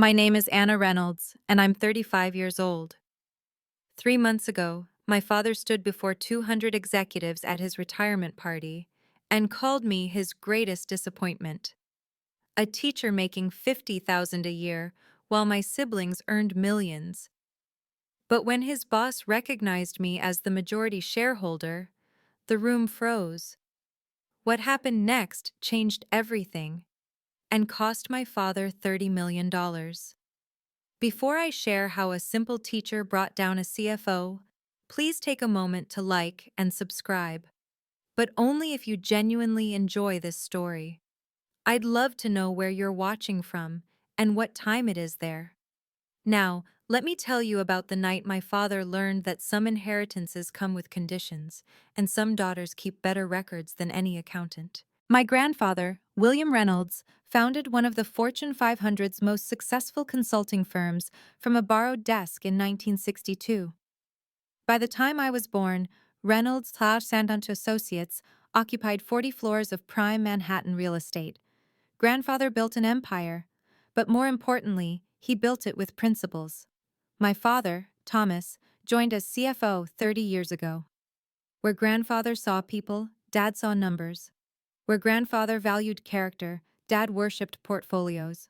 My name is Anna Reynolds, and I'm 35 years old. 3 months ago, my father stood before 200 executives at his retirement party and called me his greatest disappointment. A teacher making $50,000 a year while my siblings earned millions. But when his boss recognized me as the majority shareholder, the room froze. What happened next changed everything and cost my father $30 million. Before I share how a simple teacher brought down a CFO, please take a moment to like and subscribe, but only if you genuinely enjoy this story. I'd love to know where you're watching from and what time it is there. Now, let me tell you about the night my father learned that some inheritances come with conditions, and some daughters keep better records than any accountant. My grandfather, William Reynolds, founded one of the Fortune 500's most successful consulting firms from a borrowed desk in 1962. By the time I was born, Reynolds Sandant Associates occupied 40 floors of prime Manhattan real estate. Grandfather built an empire, but more importantly, he built it with principles. My father, Thomas, joined as CFO 30 years ago. Where grandfather saw people, Dad saw numbers. Where grandfather valued character, Dad worshipped portfolios.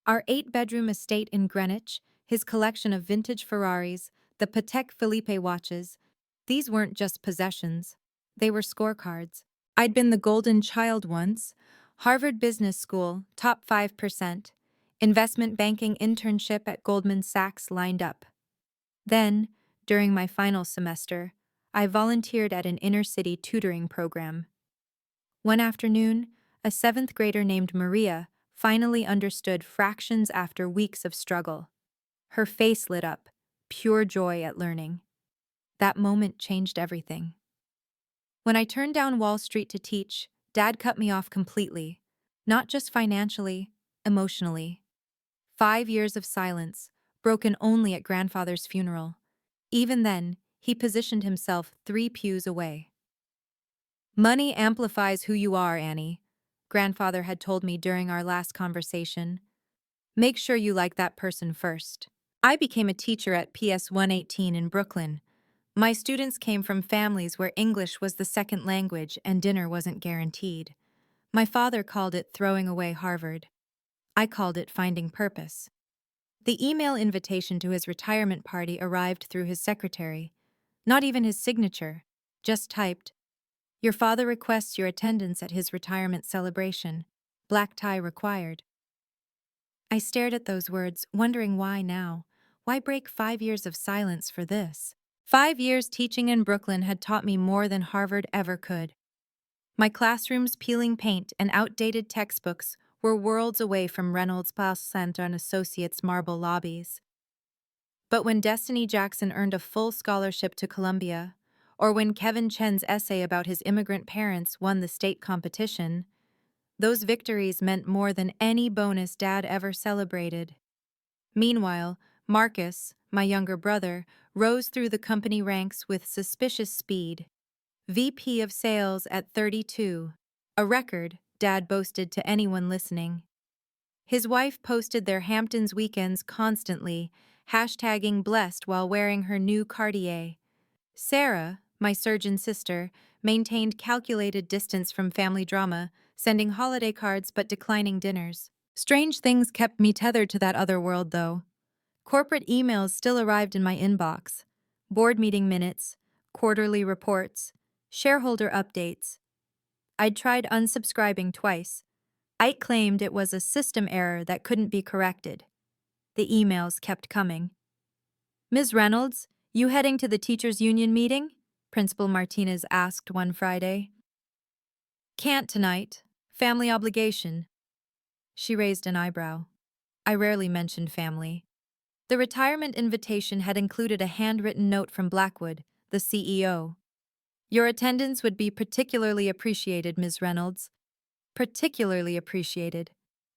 Our 8-bedroom estate in Greenwich, his collection of vintage Ferraris, the Patek Philippe watches, these weren't just possessions. They were scorecards. I'd been the golden child once. Harvard Business School, top 5%. Investment banking internship at Goldman Sachs lined up. Then, during my final semester, I volunteered at an inner-city tutoring program. One afternoon, a 7th grader named Maria finally understood fractions after weeks of struggle. Her face lit up, pure joy at learning. That moment changed everything. When I turned down Wall Street to teach, Dad cut me off completely, not just financially, emotionally. 5 years of silence, broken only at grandfather's funeral. Even then, he positioned himself 3 pews away. Money amplifies who you are, Annie, grandfather had told me during our last conversation. Make sure you like that person first. I became a teacher at PS 118 in Brooklyn. My students came from families where English was the second language and dinner wasn't guaranteed. My father called it throwing away Harvard. I called it finding purpose. The email invitation to his retirement party arrived through his secretary. Not even his signature, just typed, "Your father requests your attendance at his retirement celebration. Black tie required." I stared at those words, wondering why now. Why break 5 years of silence for this? 5 years teaching in Brooklyn had taught me more than Harvard ever could. My classrooms peeling paint and outdated textbooks were worlds away from Reynolds Center and Associates' marble lobbies. But when Destiny Jackson earned a full scholarship to Columbia, or when Kevin Chen's essay about his immigrant parents won the state competition, those victories meant more than any bonus Dad ever celebrated. Meanwhile, Marcus, my younger brother, rose through the company ranks with suspicious speed. VP of Sales at 32, a record Dad boasted to anyone listening. His wife posted their Hamptons weekends constantly, hashtagging blessed while wearing her new Cartier. Sarah, my surgeon sister, maintained calculated distance from family drama, sending holiday cards but declining dinners. Strange things kept me tethered to that other world, though. Corporate emails still arrived in my inbox. Board meeting minutes, quarterly reports, shareholder updates. I'd tried unsubscribing twice. Ike claimed it was a system error that couldn't be corrected. The emails kept coming. "Ms. Reynolds, you heading to the teachers' union meeting?" Principal Martinez asked one Friday. "Can't tonight. Family obligation." She raised an eyebrow. I rarely mentioned family. The retirement invitation had included a handwritten note from Blackwood, the CEO. "Your attendance would be particularly appreciated, Ms. Reynolds. Particularly appreciated.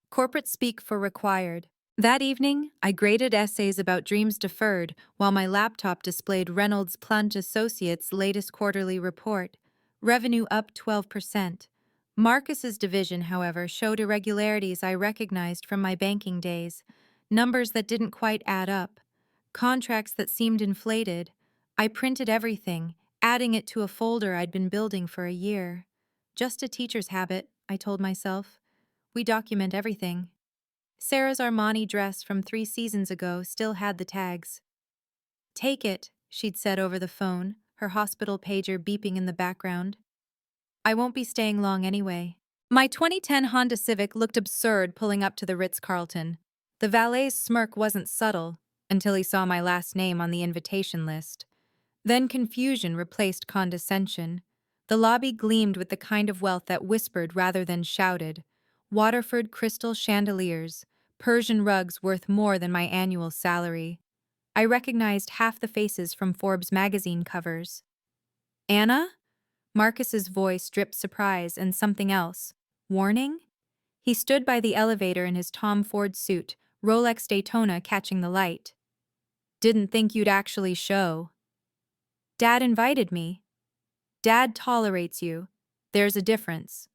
Corporate speak for required." That evening, I graded essays about dreams deferred while my laptop displayed Reynolds Plunge Associates' latest quarterly report. Revenue up 12%. Marcus's division, however, showed irregularities I recognized from my banking days. Numbers that didn't quite add up. Contracts that seemed inflated. I printed everything, adding it to a folder I'd been building for a year. Just a teacher's habit, I told myself. We document everything. Sarah's Armani dress from 3 seasons ago still had the tags. "Take it," she'd said over the phone, her hospital pager beeping in the background. "I won't be staying long anyway." My 2010 Honda Civic looked absurd pulling up to the Ritz-Carlton. The valet's smirk wasn't subtle until he saw my last name on the invitation list. Then confusion replaced condescension. The lobby gleamed with the kind of wealth that whispered rather than shouted. Waterford crystal chandeliers, Persian rugs worth more than my annual salary. I recognized half the faces from Forbes magazine covers. "Anna?" Marcus's voice dripped surprise and something else. "Warning?" He stood by the elevator in his Tom Ford suit, Rolex Daytona catching the light. "Didn't think you'd actually show." "Dad invited me." "Dad tolerates you. There's a difference."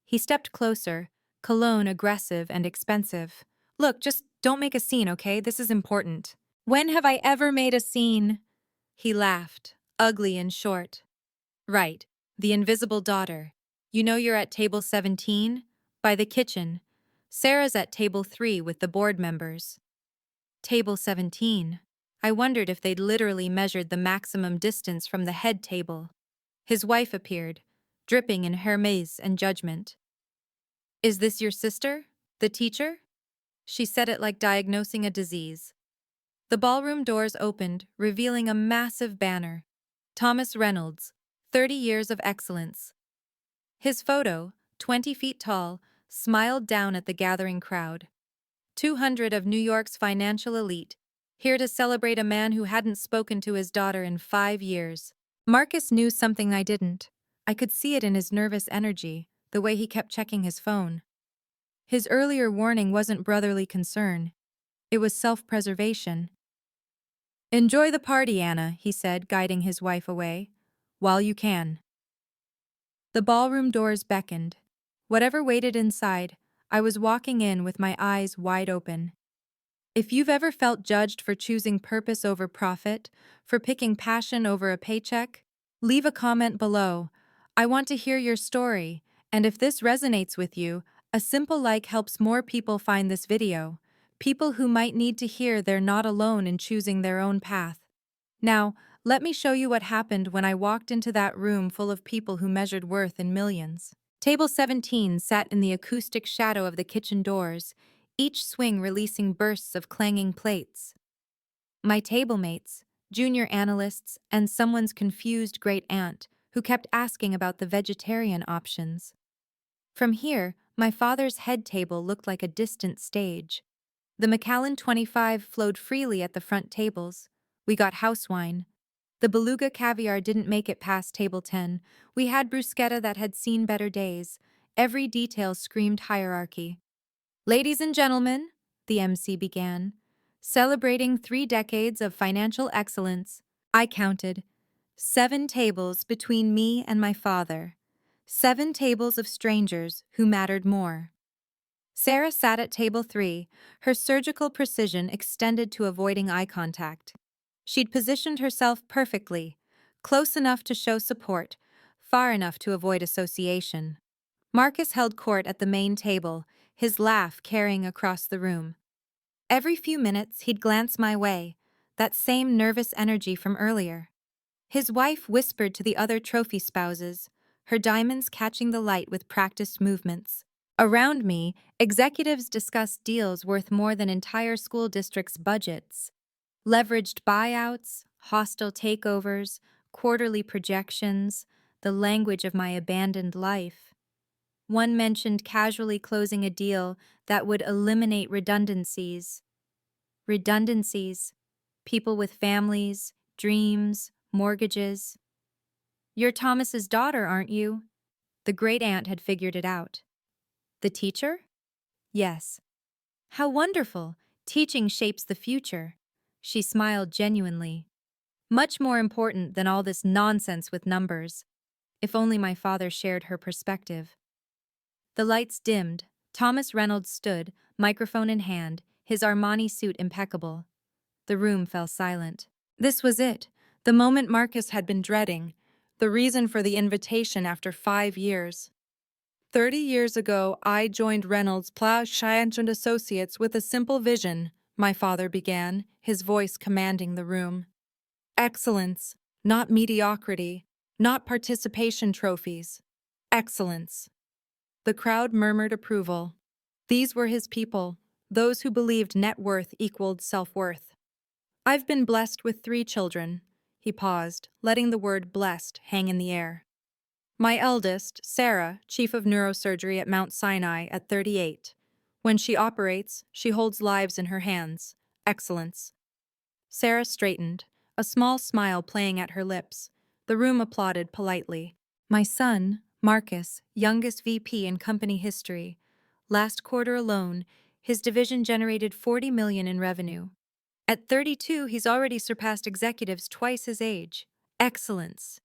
He stepped closer, cologne aggressive and expensive. "Look, just don't make a scene, okay? This is important." "When have I ever made a scene?" He laughed, ugly and short. "Right, the invisible daughter. You know you're at table 17? By the kitchen. Sarah's at table 3 with the board members." Table 17. I wondered if they'd literally measured the maximum distance from the head table. His wife appeared, dripping in Hermes and judgment. "Is this your sister? The teacher?" She said it like diagnosing a disease. The ballroom doors opened, revealing a massive banner. Thomas Reynolds, 30 years of excellence. His photo, 20 feet tall, smiled down at the gathering crowd. 200 of New York's financial elite, here to celebrate a man who hadn't spoken to his daughter in 5 years. Marcus knew something I didn't. I could see it in his nervous energy, the way he kept checking his phone. His earlier warning wasn't brotherly concern. It was self-preservation. "Enjoy the party, Anna," he said, guiding his wife away. "While you can." The ballroom doors beckoned. Whatever waited inside, I was walking in with my eyes wide open. If you've ever felt judged for choosing purpose over profit, for picking passion over a paycheck, leave a comment below. I want to hear your story, and if this resonates with you, a simple like helps more people find this video. People who might need to hear they're not alone in choosing their own path. Now, let me show you what happened when I walked into that room full of people who measured worth in millions. Table 17 sat in the acoustic shadow of the kitchen doors, each swing releasing bursts of clanging plates. My table mates, junior analysts, and someone's confused great aunt, who kept asking about the vegetarian options. From here, my father's head table looked like a distant stage. The Macallan 25 flowed freely at the front tables. We got house wine. The beluga caviar didn't make it past table 10. We had bruschetta that had seen better days. Every detail screamed hierarchy. "Ladies and gentlemen," the MC began, "celebrating 3 decades of financial excellence." I counted. 7 tables between me and my father. 7 tables of strangers who mattered more. Sarah sat at table 3, her surgical precision extended to avoiding eye contact. She'd positioned herself perfectly, close enough to show support, far enough to avoid association. Marcus held court at the main table, his laugh carrying across the room. Every few minutes, he'd glance my way, that same nervous energy from earlier. His wife whispered to the other trophy spouses, her diamonds catching the light with practiced movements. Around me, executives discussed deals worth more than entire school districts' budgets. Leveraged buyouts, hostile takeovers, quarterly projections, the language of my abandoned life. One mentioned casually closing a deal that would eliminate redundancies. Redundancies. People with families, dreams, mortgages. "You're Thomas's daughter, aren't you?" The great aunt had figured it out. "The teacher?" "Yes." "How wonderful! Teaching shapes the future." She smiled genuinely. "Much more important than all this nonsense with numbers." If only my father shared her perspective. The lights dimmed. Thomas Reynolds stood, microphone in hand, his Armani suit impeccable. The room fell silent. This was it, the moment Marcus had been dreading, the reason for the invitation after 5 years. 30 years ago, I joined Reynolds Plage and Associates with a simple vision, my father began, his voice commanding the room. Excellence, not mediocrity, not participation trophies. Excellence. The crowd murmured approval. These were his people, those who believed net worth equaled self-worth. I've been blessed with 3 children. He paused, letting the word blessed hang in the air. My eldest, Sarah, chief of neurosurgery at Mount Sinai at 38. When she operates, she holds lives in her hands. Excellence. Sarah straightened, a small smile playing at her lips. The room applauded politely. My son, Marcus, youngest VP in company history. Last quarter alone, his division generated $40 million in revenue. At 32, he's already surpassed executives twice his age. Excellence.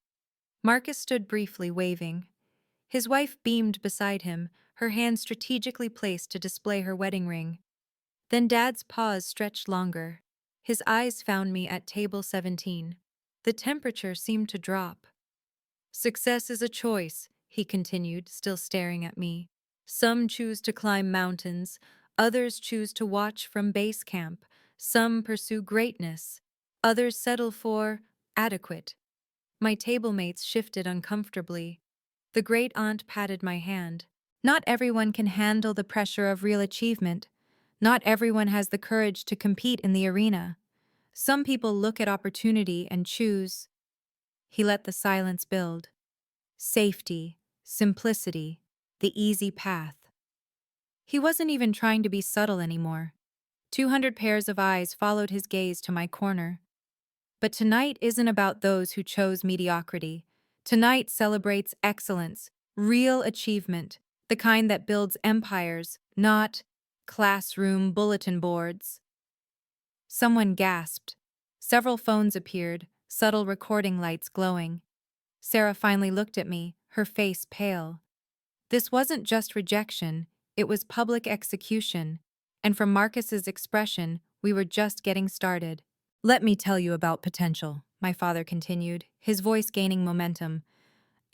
Marcus stood briefly, waving. His wife beamed beside him, her hand strategically placed to display her wedding ring. Then Dad's pause stretched longer. His eyes found me at table 17. The temperature seemed to drop. Success is a choice, he continued, still staring at me. Some choose to climb mountains, others choose to watch from base camp. Some pursue greatness, others settle for adequate. My table mates shifted uncomfortably. The great aunt patted my hand. Not everyone can handle the pressure of real achievement. Not everyone has the courage to compete in the arena. Some people look at opportunity and choose. He let the silence build. Safety, simplicity, the easy path. He wasn't even trying to be subtle anymore. 200 pairs of eyes followed his gaze to my corner. But tonight isn't about those who chose mediocrity. Tonight celebrates excellence, real achievement, the kind that builds empires, not classroom bulletin boards. Someone gasped. Several phones appeared, subtle recording lights glowing. Sarah finally looked at me, her face pale. This wasn't just rejection, it was public execution. And from Marcus's expression, we were just getting started. Let me tell you about potential, my father continued, his voice gaining momentum.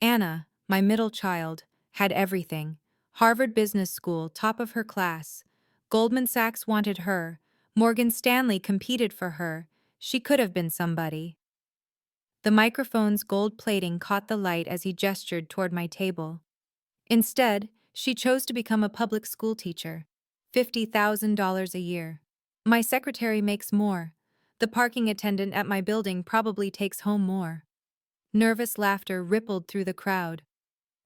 Anna, my middle child, had everything. Harvard Business School, top of her class. Goldman Sachs wanted her. Morgan Stanley competed for her. She could have been somebody. The microphone's gold plating caught the light as he gestured toward my table. Instead, she chose to become a public school teacher. $50,000 a year. My secretary makes more. The parking attendant at my building probably takes home more. Nervous laughter rippled through the crowd.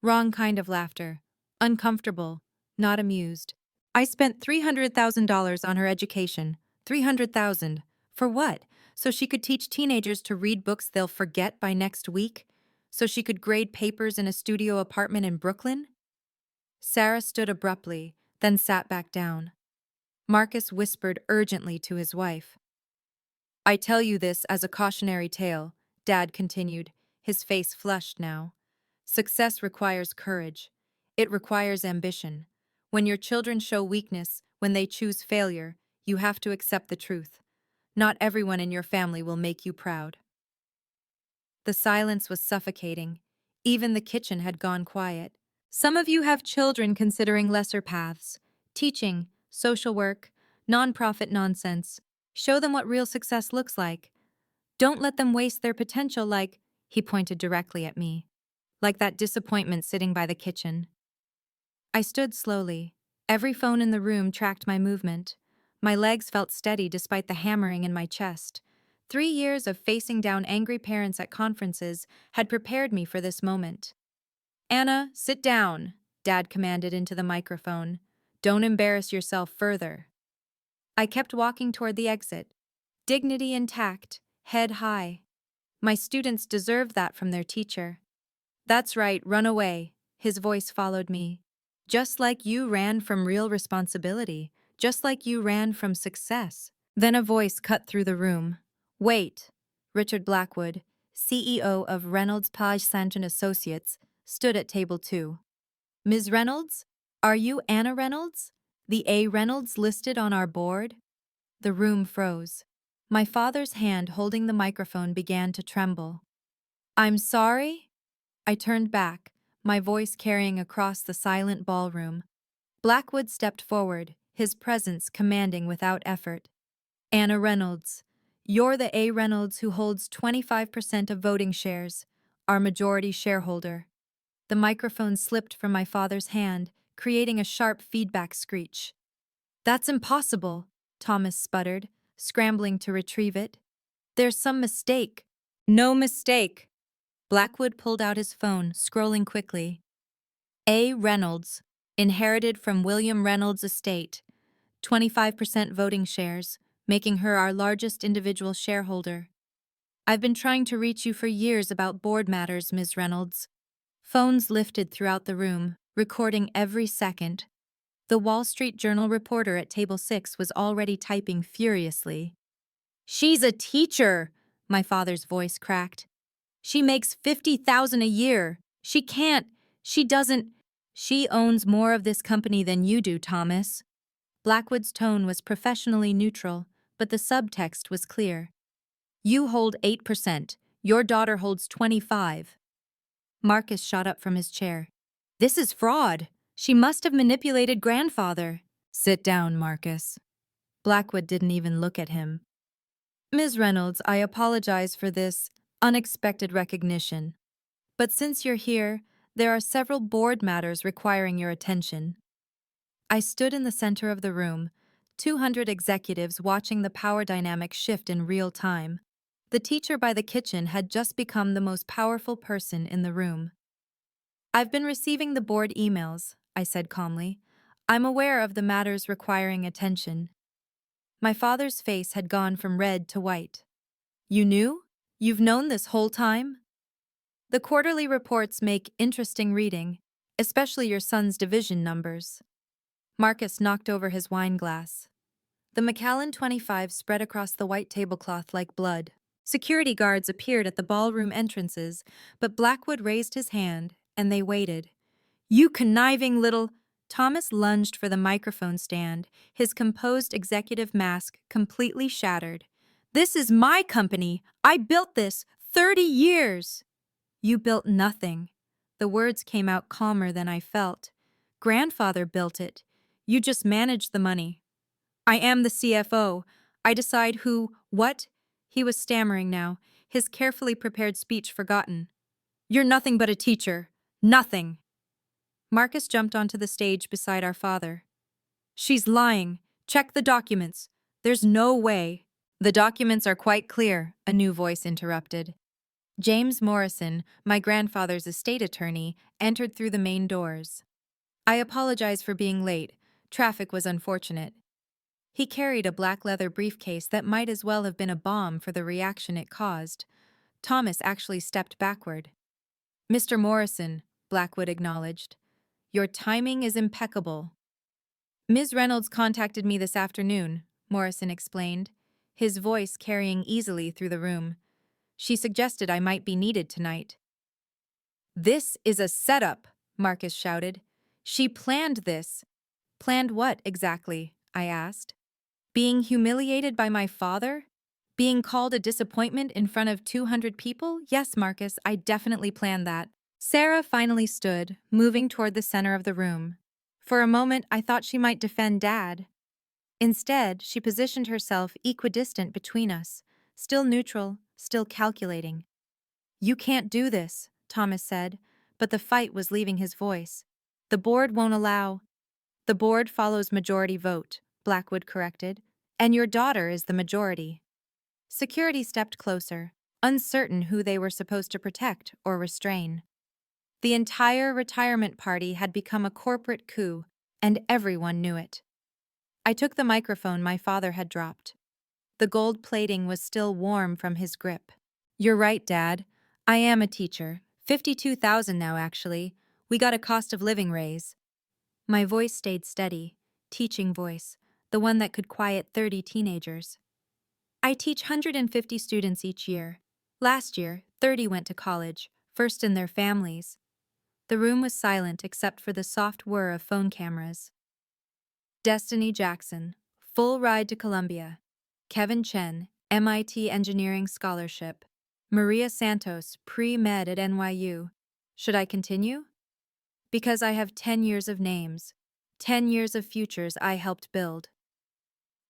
Wrong kind of laughter. Uncomfortable, not amused. I spent $300,000 on her education. $300,000. For what? So she could teach teenagers to read books they'll forget by next week? So she could grade papers in a studio apartment in Brooklyn? Sarah stood abruptly, then sat back down. Marcus whispered urgently to his wife. I tell you this as a cautionary tale, Dad continued, his face flushed now. Success requires courage. It requires ambition. When your children show weakness, when they choose failure, you have to accept the truth. Not everyone in your family will make you proud. The silence was suffocating. Even the kitchen had gone quiet. Some of you have children considering lesser paths. Teaching, social work, nonprofit nonsense. Show them what real success looks like. Don't let them waste their potential like, he pointed directly at me, like that disappointment sitting by the kitchen. I stood slowly. Every phone in the room tracked my movement. My legs felt steady despite the hammering in my chest. 3 years of facing down angry parents at conferences had prepared me for this moment. Anna, sit down, Dad commanded into the microphone. Don't embarrass yourself further. I kept walking toward the exit. Dignity intact, head high. My students deserved that from their teacher. That's right, run away. His voice followed me. Just like you ran from real responsibility, just like you ran from success. Then a voice cut through the room. Wait. Richard Blackwood, CEO of Reynolds Page Santon Associates, stood at table 2. Ms. Reynolds, are you Anna Reynolds? The A. Reynolds listed on our board? The room froze. My father's hand holding the microphone began to tremble. "I'm sorry?" I turned back, my voice carrying across the silent ballroom. Blackwood stepped forward, his presence commanding without effort. "Anna Reynolds, you're the A. Reynolds who holds 25% of voting shares, our majority shareholder." The microphone slipped from my father's hand, creating a sharp feedback screech. "That's impossible," Thomas sputtered, scrambling to retrieve it. "There's some mistake." "No mistake." Blackwood pulled out his phone, scrolling quickly. "A. Reynolds, inherited from William Reynolds' estate, 25% voting shares, making her our largest individual shareholder. I've been trying to reach you for years about board matters, Ms. Reynolds." Phones lifted throughout the room, recording every second. The Wall Street Journal reporter at table 6 was already typing furiously. "She's a teacher," my father's voice cracked. "She makes $50,000 a year. She doesn't. She owns more of this company than you do, Thomas." Blackwood's tone was professionally neutral, but the subtext was clear. "You hold 8%. Your daughter holds 25." Marcus shot up from his chair. "This is fraud. She must have manipulated grandfather." "Sit down, Marcus." Blackwood didn't even look at him. "Ms. Reynolds, I apologize for this unexpected recognition. But since you're here, there are several board matters requiring your attention." I stood in the center of the room, 200 executives watching the power dynamic shift in real time. The teacher by the kitchen had just become the most powerful person in the room. "I've been receiving the board emails," I said calmly. "I'm aware of the matters requiring attention." My father's face had gone from red to white. "You knew? You've known this whole time?" "The quarterly reports make interesting reading, especially your son's division numbers." Marcus knocked over his wine glass. The Macallan 25 spread across the white tablecloth like blood. Security guards appeared at the ballroom entrances, but Blackwood raised his hand, and they waited. "You conniving little—" Thomas lunged for the microphone stand, his composed executive mask completely shattered. "This is my company. I built this 30 years." "You built nothing." The words came out calmer than I felt. "Grandfather built it. You just managed the money." "I am the CFO. I decide who, what—" He was stammering now, his carefully prepared speech forgotten. "You're nothing but a teacher. Nothing." Marcus jumped onto the stage beside our father. "She's lying. Check the documents. There's no way." "The documents are quite clear," a new voice interrupted. James Morrison, my grandfather's estate attorney, entered through the main doors. "I apologize for being late. Traffic was unfortunate." He carried a black leather briefcase that might as well have been a bomb for the reaction it caused. Thomas actually stepped backward. "Mr. Morrison," Blackwood acknowledged, "your timing is impeccable." "Ms. Reynolds contacted me this afternoon," Morrison explained, his voice carrying easily through the room. "She suggested I might be needed tonight." "This is a setup," Marcus shouted. "She planned this." "Planned what, exactly?" I asked. "Being humiliated by my father? Being called a disappointment in front of 200 people? Yes, Marcus, I definitely planned that." Sarah finally stood, moving toward the center of the room. For a moment, I thought she might defend Dad. Instead, she positioned herself equidistant between us, still neutral, still calculating. "You can't do this," Thomas said, but the fight was leaving his voice. "The board won't allow—" "The board follows majority vote," Blackwood corrected, "and your daughter is the majority." Security stepped closer, uncertain who they were supposed to protect or restrain. The entire retirement party had become a corporate coup, and everyone knew it. I took the microphone my father had dropped. The gold plating was still warm from his grip. "You're right, Dad. I am a teacher. 52,000 now, actually. We got a cost of living raise." My voice stayed steady, teaching voice, the one that could quiet 30 teenagers. "I teach 150 students each year. Last year, 30 went to college, first in their families." The room was silent except for the soft whir of phone cameras. "Destiny Jackson, full ride to Columbia. Kevin Chen, MIT Engineering Scholarship. Maria Santos, pre-med at NYU. Should I continue? Because I have 10 years of names, 10 years of futures I helped build.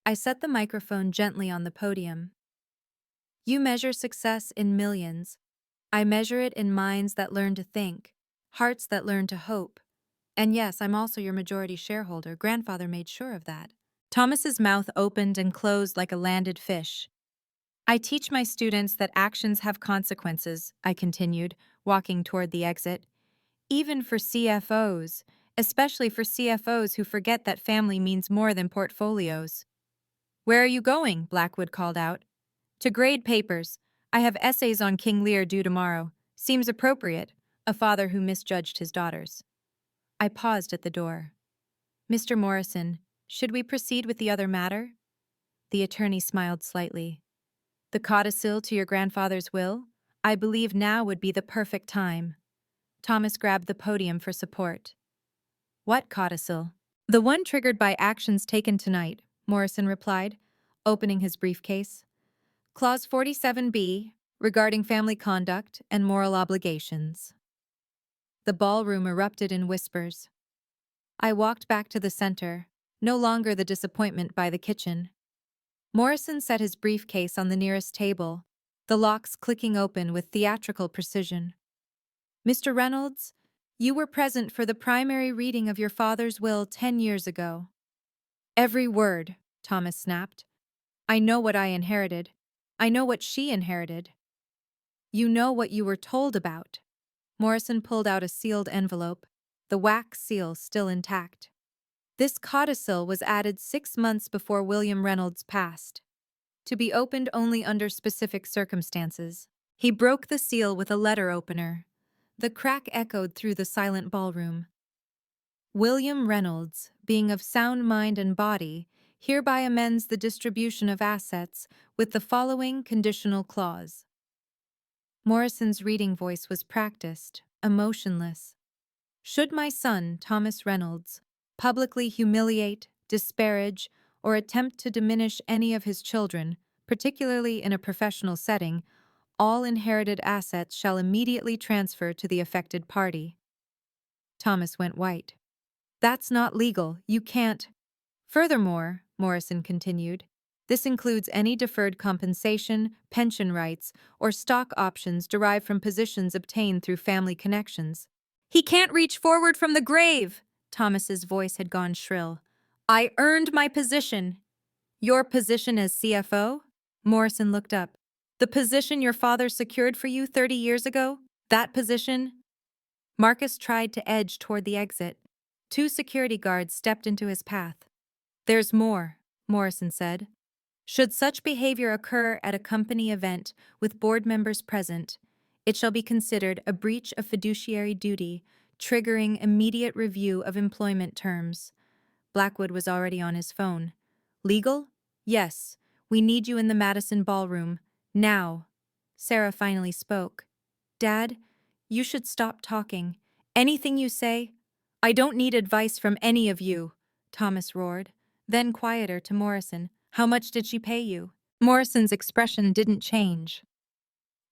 I set the microphone gently on the podium. You measure success in millions. I measure it in minds that learn to think, hearts that learn to hope. And yes, I'm also your majority shareholder. Grandfather made sure of that. Thomas's mouth opened and closed like a landed fish. I teach my students that actions have consequences, I continued, walking toward the exit. Even for CFOs, especially for CFOs who forget that family means more than portfolios. Where are you going? Blackwood called out. To grade papers. I have essays on King Lear due tomorrow. Seems appropriate, a father who misjudged his daughters. I paused at the door. Mr. Morrison, should we proceed with the other matter? The attorney smiled slightly. The codicil to your grandfather's will? I believe now would be the perfect time. Thomas grabbed the podium for support. What codicil? The one triggered by actions taken tonight, Morrison replied, opening his briefcase. Clause 47B, regarding family conduct and moral obligations. The ballroom erupted in whispers. I walked back to the center, no longer the disappointment by the kitchen. Morrison set his briefcase on the nearest table, the locks clicking open with theatrical precision. Mr. Reynolds, you were present for the primary reading of your father's will 10 years ago. Every word, Thomas snapped. I know what I inherited. I know what she inherited. You know what you were told about. Morrison pulled out a sealed envelope, the wax seal still intact. This codicil was added 6 months before William Reynolds passed, to be opened only under specific circumstances. He broke the seal with a letter opener. The crack echoed through the silent ballroom. William Reynolds, being of sound mind and body, hereby amends the distribution of assets with the following conditional clause. Morrison's reading voice was practiced, emotionless. Should my son, Thomas Reynolds, publicly humiliate, disparage, or attempt to diminish any of his children, particularly in a professional setting, all inherited assets shall immediately transfer to the affected party. Thomas went white. That's not legal. You can't. Furthermore, Morrison continued, this includes any deferred compensation, pension rights, or stock options derived from positions obtained through family connections. He can't reach forward from the grave! Thomas's voice had gone shrill. I earned my position. Your position as CFO? Morrison looked up. The position your father secured for you 30 years ago? That position? Marcus tried to edge toward the exit. 2 security guards stepped into his path. There's more, Morrison said. Should such behavior occur at a company event with board members present, it shall be considered a breach of fiduciary duty, triggering immediate review of employment terms. Blackwood was already on his phone. Legal? Yes. We need you in the Madison Ballroom. Now. Sarah finally spoke. Dad, you should stop talking. Anything you say? I don't need advice from any of you, Thomas roared. Then quieter to Morrison. How much did she pay you? Morrison's expression didn't change.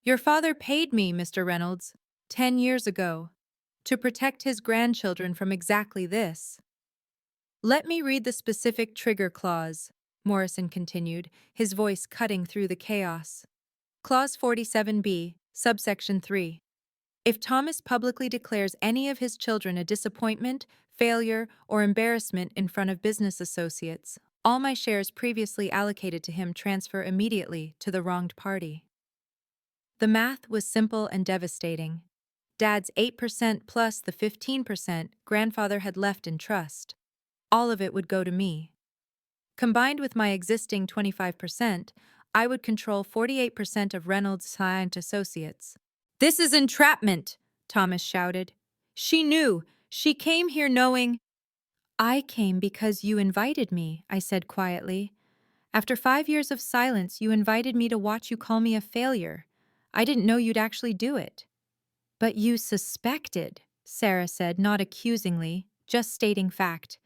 Your father paid me, Mr. Reynolds, 10 years ago, to protect his grandchildren from exactly this. Let me read the specific trigger clause, Morrison continued, his voice cutting through the chaos. Clause 47B, subsection 3. If Thomas publicly declares any of his children a disappointment, failure, or embarrassment in front of business associates, all my shares previously allocated to him transfer immediately to the wronged party. The math was simple and devastating. Dad's 8% plus the 15% grandfather had left in trust. All of it would go to me. Combined with my existing 25%, I would control 48% of Reynolds' Science Associates. This is entrapment, Thomas shouted. She knew. She came here knowing. I came because you invited me, I said quietly. After 5 years of silence, you invited me to watch you call me a failure. I didn't know you'd actually do it. But you suspected, Sarah said, not accusingly, just stating fact.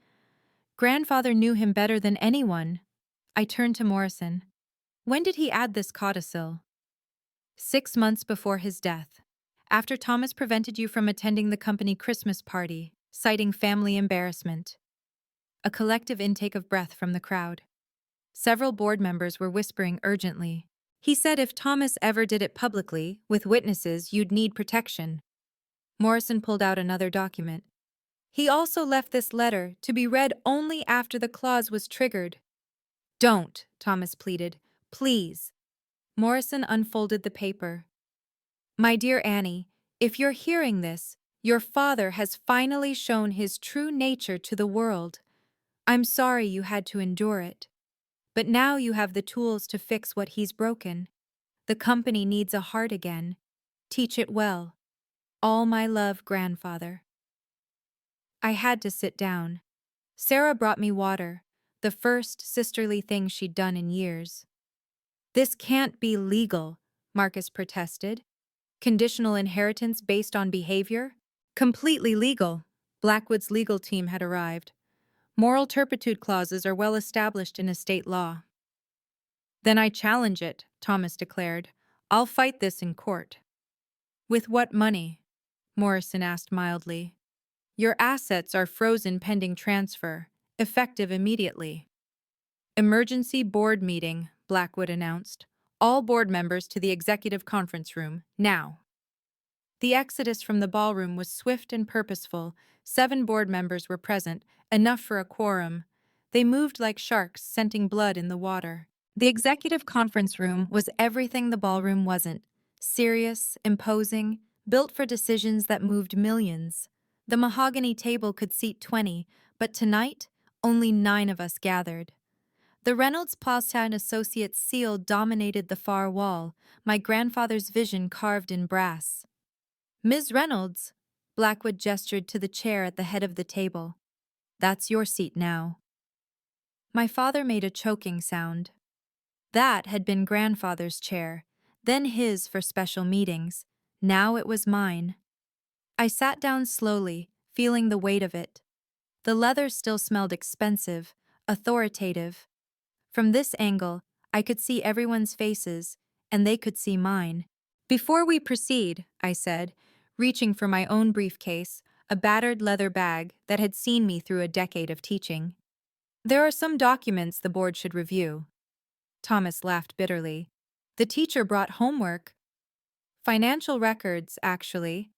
Grandfather knew him better than anyone. I turned to Morrison. When did he add this codicil? 6 months before his death. After Thomas prevented you from attending the company Christmas party, citing family embarrassment. A collective intake of breath from the crowd. Several board members were whispering urgently. He said if Thomas ever did it publicly, with witnesses, you'd need protection. Morrison pulled out another document. He also left this letter to be read only after the clause was triggered. Don't, Thomas pleaded. Please. Morrison unfolded the paper. My dear Annie, if you're hearing this, your father has finally shown his true nature to the world. I'm sorry you had to endure it. But now you have the tools to fix what he's broken. The company needs a heart again. Teach it well. All my love, grandfather. I had to sit down. Sarah brought me water, the first sisterly thing she'd done in years. This can't be legal, Marcus protested. Conditional inheritance based on behavior? Completely legal. Blackwood's legal team had arrived. Moral turpitude clauses are well established in estate law. Then I challenge it, Thomas declared. I'll fight this in court. With what money? Morrison asked mildly. Your assets are frozen pending transfer, effective immediately. Emergency board meeting, Blackwood announced. All board members to the executive conference room, now. The exodus from the ballroom was swift and purposeful. 7 board members were present, enough for a quorum. They moved like sharks, scenting blood in the water. The executive conference room was everything the ballroom wasn't. Serious, imposing, built for decisions that moved millions. The mahogany table could seat 20, but tonight, only 9 of us gathered. The Reynolds Postan Associates seal dominated the far wall, my grandfather's vision carved in brass. Ms. Reynolds, Blackwood gestured to the chair at the head of the table. That's your seat now. My father made a choking sound. That had been grandfather's chair, then his for special meetings. Now it was mine. I sat down slowly, feeling the weight of it. The leather still smelled expensive, authoritative. From this angle, I could see everyone's faces, and they could see mine. Before we proceed, I said, reaching for my own briefcase, a battered leather bag that had seen me through a decade of teaching. There are some documents the board should review. Thomas laughed bitterly. The teacher brought homework. Financial records, actually.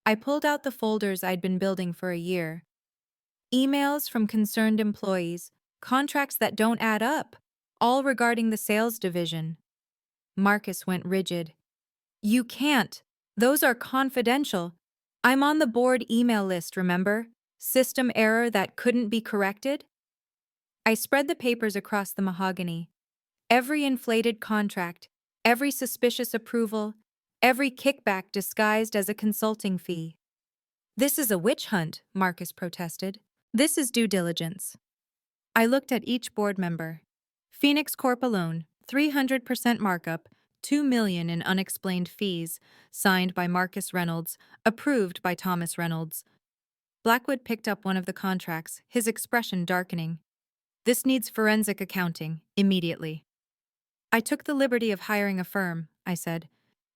I pulled out the folders I'd been building for a year. Emails from concerned employees, contracts that don't add up, all regarding the sales division. Marcus went rigid. You can't. Those are confidential. I'm on the board email list, remember? System error that couldn't be corrected? I spread the papers across the mahogany. Every inflated contract, every suspicious approval, every kickback disguised as a consulting fee. This is a witch hunt, Marcus protested. This is due diligence. I looked at each board member. Phoenix Corp alone, 300% markup, $2 million in unexplained fees, signed by Marcus Reynolds, approved by Thomas Reynolds. Blackwood picked up one of the contracts, his expression darkening. This needs forensic accounting, immediately. I took the liberty of hiring a firm, I said.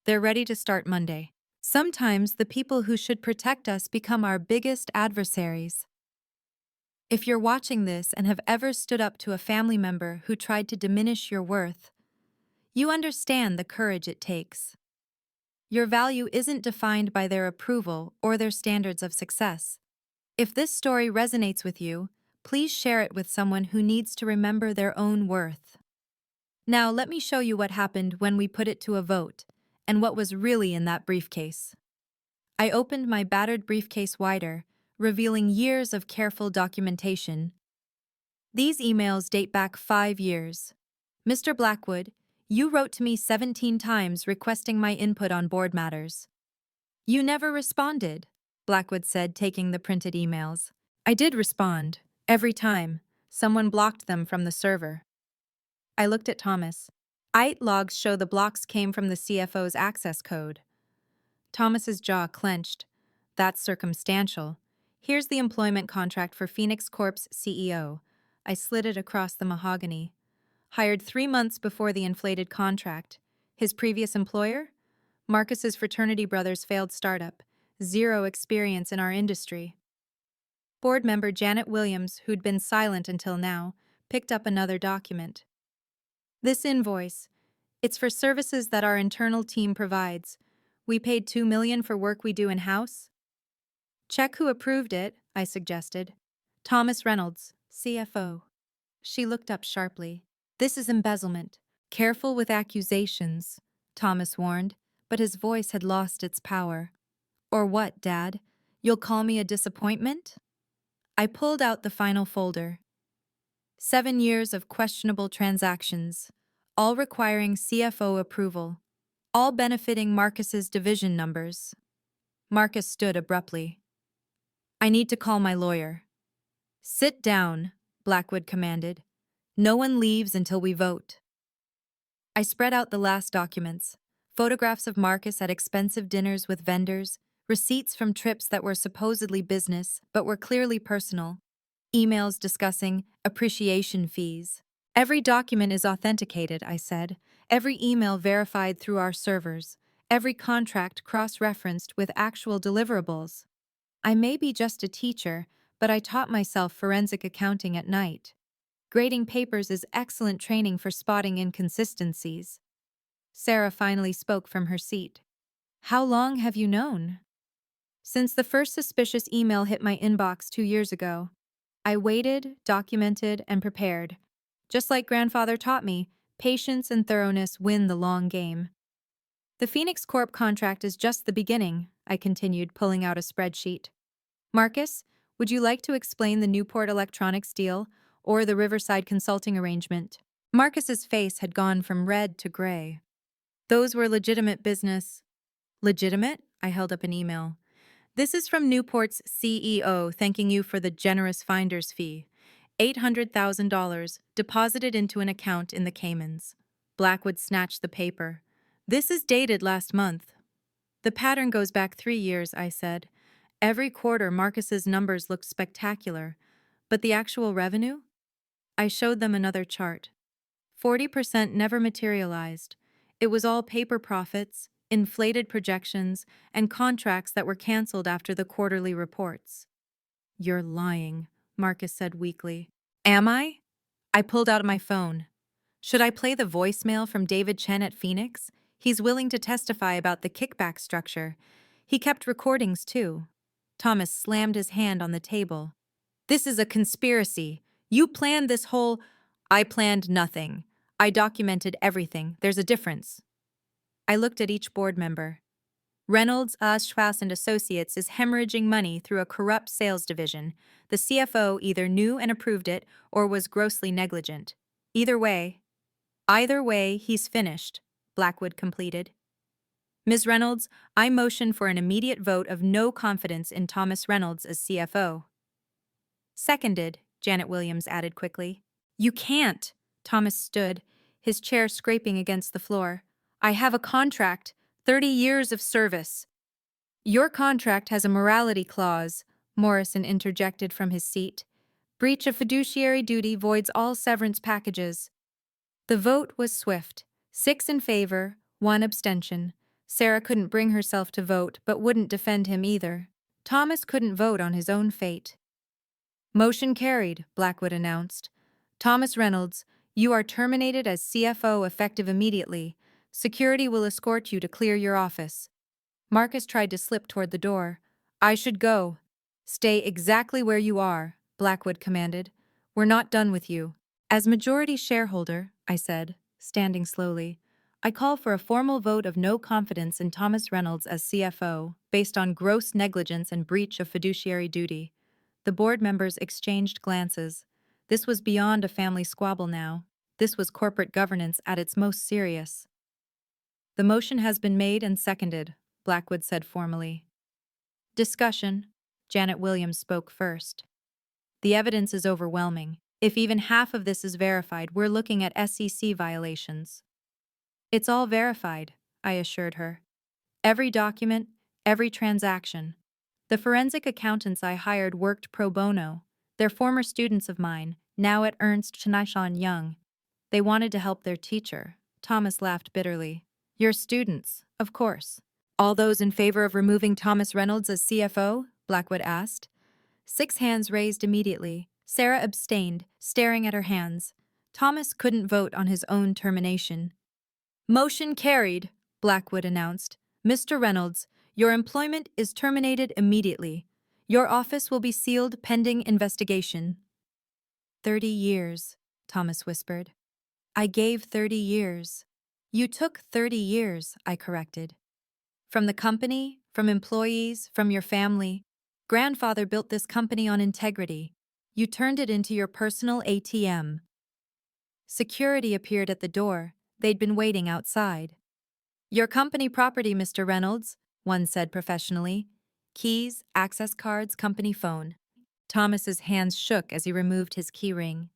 They're ready to start Monday. Sometimes the people who should protect us become our biggest adversaries. If you're watching this and have ever stood up to a family member who tried to diminish your worth, you understand the courage it takes. Your value isn't defined by their approval or their standards of success. If this story resonates with you, please share it with someone who needs to remember their own worth. Now let me show you what happened when we put it to a vote, and what was really in that briefcase. I opened my battered briefcase wider, revealing years of careful documentation. These emails date back 5 years. Mr. Blackwood, you wrote to me 17 times requesting my input on board matters. You never responded, Blackwood said, taking the printed emails. I did respond, every time. Someone blocked them from the server. I looked at Thomas. IT logs show the blocks came from the CFO's access code. Thomas's jaw clenched. That's circumstantial. Here's the employment contract for Phoenix Corp's CEO. I slid it across the mahogany. hired 3 months before the inflated contract. His previous employer? Marcus's fraternity brother's failed startup. Zero experience in our industry. Board member Janet Williams, who'd been silent until now, picked up another document. This invoice. It's for services that our internal team provides. We paid $2 million for work we do in-house. Check who approved it, I suggested. Thomas Reynolds, CFO. She looked up sharply. This is embezzlement. Careful with accusations, Thomas warned, but his voice had lost its power. Or what, Dad? You'll call me a disappointment? I pulled out the final folder. 7 years of questionable transactions, all requiring CFO approval, all benefiting Marcus's division numbers. Marcus stood abruptly. I need to call my lawyer. Sit down, Blackwood commanded. No one leaves until we vote. I spread out the last documents, photographs of Marcus at expensive dinners with vendors, receipts from trips that were supposedly business but were clearly personal, emails discussing appreciation fees. Every document is authenticated, I said, every email verified through our servers, every contract cross-referenced with actual deliverables. I may be just a teacher, but I taught myself forensic accounting at night. Grading papers is excellent training for spotting inconsistencies. Sarah finally spoke from her seat. How long have you known? Since the first suspicious email hit my inbox 2 years ago. I waited, documented, and prepared. Just like grandfather taught me, patience and thoroughness win the long game. The Phoenix Corp contract is just the beginning, I continued, pulling out a spreadsheet. Marcus, would you like to explain the Newport Electronics deal or the Riverside Consulting arrangement? Marcus's face had gone from red to gray. Those were legitimate business. Legitimate? I held up an email. This is from Newport's CEO thanking you for the generous finder's fee. $800,000 deposited into an account in the Caymans. Blackwood snatched the paper. This is dated last month. The pattern goes back 3 years, I said. Every quarter, Marcus's numbers looked spectacular. But the actual revenue? I showed them another chart. 40% never materialized. It was all paper profits, inflated projections, and contracts that were canceled after the quarterly reports. You're lying, Marcus said weakly. Am I? I pulled out my phone. Should I play the voicemail from David Chen at Phoenix? He's willing to testify about the kickback structure. He kept recordings, too. Thomas slammed his hand on the table. This is a conspiracy. You planned this whole... I planned nothing. I documented everything. There's a difference. I looked at each board member. Reynolds, Schwass and Associates is hemorrhaging money through a corrupt sales division. The CFO either knew and approved it or was grossly negligent. Either way, he's finished, Blackwood completed. Ms. Reynolds, I motion for an immediate vote of no confidence in Thomas Reynolds as CFO. Seconded, Janet Williams added quickly. You can't. Thomas stood, his chair scraping against the floor. I have a contract, 30 years of service. Your contract has a morality clause, Morrison interjected from his seat. Breach of fiduciary duty voids all severance packages. The vote was swift. 6 in favor, 1 abstention. Sarah couldn't bring herself to vote, but wouldn't defend him either. Thomas couldn't vote on his own fate. Motion carried, Blackwood announced. Thomas Reynolds, you are terminated as CFO effective immediately. Security will escort you to clear your office. Marcus tried to slip toward the door. I should go. Stay exactly where you are, Blackwood commanded. We're not done with you. As majority shareholder, I said, standing slowly, I call for a formal vote of no confidence in Thomas Reynolds as CFO, based on gross negligence and breach of fiduciary duty. The board members exchanged glances. This was beyond a family squabble now. This was corporate governance at its most serious. The motion has been made and seconded, Blackwood said formally. Discussion. Janet Williams spoke first. The evidence is overwhelming. If even half of this is verified, we're looking at SEC violations. It's all verified, I assured her. Every document, every transaction. The forensic accountants I hired worked pro bono. They're former students of mine, now at Ernst & Young. They wanted to help their teacher. Thomas laughed bitterly. Your students, of course. All those in favor of removing Thomas Reynolds as CFO? Blackwood asked. 6 hands raised immediately. Sarah abstained, staring at her hands. Thomas couldn't vote on his own termination. Motion carried, Blackwood announced. Mr. Reynolds, your employment is terminated immediately. Your office will be sealed pending investigation. 30 years, Thomas whispered. I gave 30 years. You took 30 years, I corrected. From the company, from employees, from your family. Grandfather built this company on integrity. You turned it into your personal ATM. Security appeared at the door. They'd been waiting outside. Your company property, Mr. Reynolds, one said professionally. Keys, access cards, company phone. Thomas's hands shook as he removed his keyring.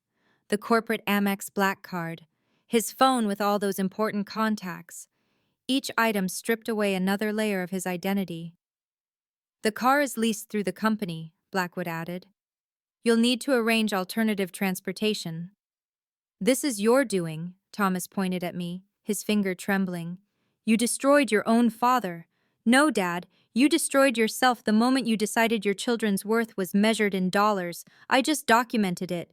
The corporate Amex Black Card. His phone with all those important contacts. Each item stripped away another layer of his identity. The car is leased through the company, Blackwood added. You'll need to arrange alternative transportation. This is your doing, Thomas pointed at me, his finger trembling. You destroyed your own father. No, Dad, you destroyed yourself the moment you decided your children's worth was measured in dollars. I just documented it.